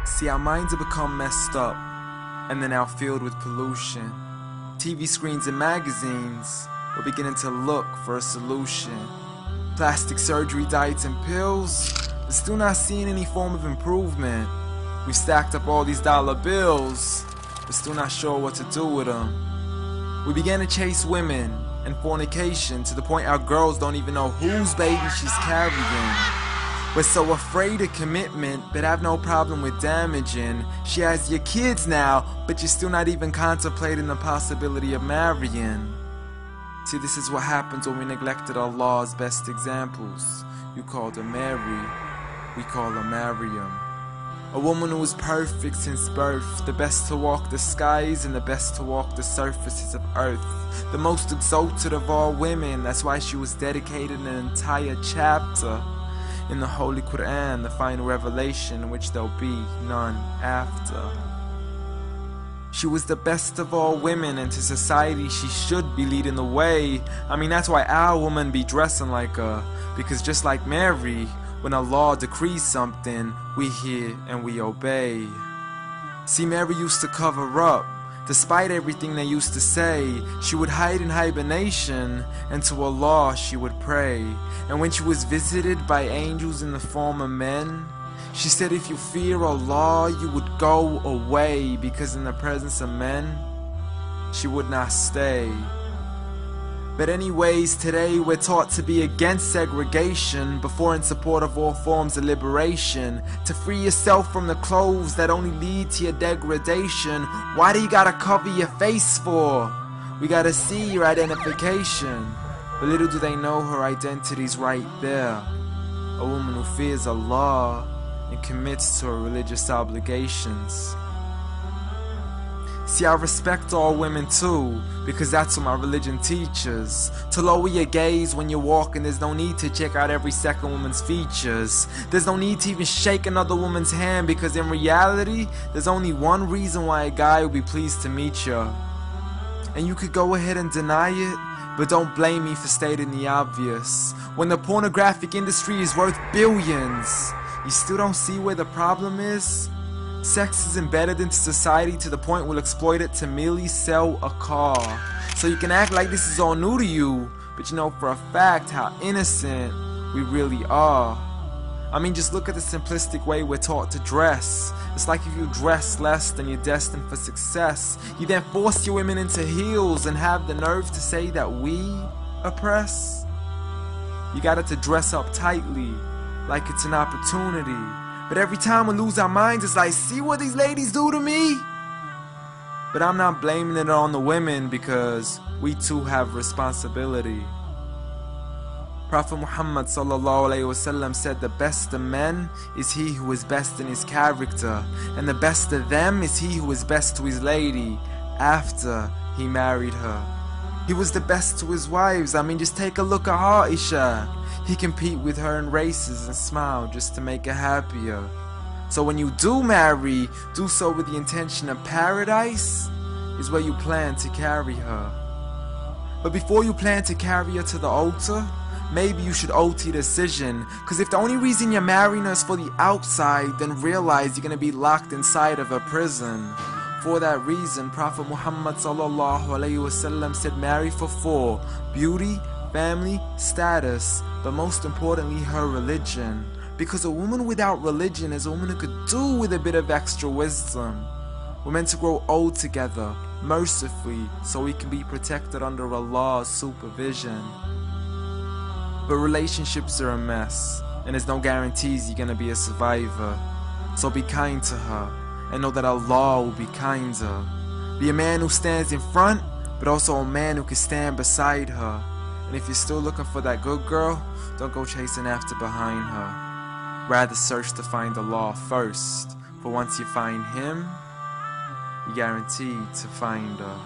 See, our minds have become messed up, and they're now filled with pollution. TV screens and magazines, we're beginning to look for a solution. Plastic surgery, diets, and pills, but still not seeing any form of improvement. We've stacked up all these dollar bills, but still not sure what to do with them. We began to chase women and fornication to the point our girls don't even know whose baby she's carrying. We're so afraid of commitment, but have no problem with damaging. She has your kids now, but you're still not even contemplating the possibility of marrying. See, this is what happens when we neglected Allah's best examples. You called her Mary, we call her Maryam. A woman who was perfect since birth, the best to walk the skies and the best to walk the surfaces of earth. The most exalted of all women, that's why she was dedicated an entire chapter in the Holy Quran, the final revelation in which there'll be none after. She was the best of all women, and to society she should be leading the way. I mean, that's why our women be dressing like her, because just like Mary, when Allah decrees something, we hear and we obey. See, Mary used to cover up. Despite everything they used to say, she would hide in hibernation, and to Allah she would pray. And when she was visited by angels in the form of men, she said, if you fear Allah, you would go away, because in the presence of men, she would not stay. But anyways, today we're taught to be against segregation before in support of all forms of liberation. To free yourself from the clothes that only lead to your degradation. Why do you gotta cover your face for? We gotta see your identification. But little do they know her identity's right there. A woman who fears Allah and commits to her religious obligations. See, I respect all women too, because that's what my religion teaches. To lower your gaze when you're walking, there's no need to check out every second woman's features. There's no need to even shake another woman's hand, because in reality, there's only one reason why a guy would be pleased to meet you. And you could go ahead and deny it, but don't blame me for stating the obvious. When the pornographic industry is worth billions, you still don't see where the problem is? Sex is embedded into society to the point we'll exploit it to merely sell a car. So you can act like this is all new to you, but you know for a fact how innocent we really are. I mean, just look at the simplistic way we're taught to dress. It's like if you dress less, then you're destined for success. You then force your women into heels and have the nerve to say that we oppress. You got it to dress up tightly, like it's an opportunity. But every time we lose our minds, it's like, see what these ladies do to me? But I'm not blaming it on the women, because we too have responsibility. Prophet Muhammad ﷺ said the best of men is he who is best in his character, and the best of them is he who is best to his lady after he married her. He was the best to his wives. I mean, just take a look at Aisha. He compete with her in races and smile just to make her happier. So when you do marry, do so with the intention of paradise is where you plan to carry her. But before you plan to carry her to the altar, maybe you should alter your decision. Cause if the only reason you're marrying her is for the outside, then realize you're gonna be locked inside of a prison. For that reason, Prophet Muhammad ﷺ said marry for 4: beauty, family, status, but most importantly her religion. Because a woman without religion is a woman who could do with a bit of extra wisdom. We're meant to grow old together, mercifully, so we can be protected under Allah's supervision. But relationships are a mess, and there's no guarantees you're gonna be a survivor. So be kind to her, and know that Allah will be kinder. Be a man who stands in front, but also a man who can stand beside her. And if you're still looking for that good girl, don't go chasing after behind her. Rather search to find Allah first, for once you find Him, you're guaranteed to find her.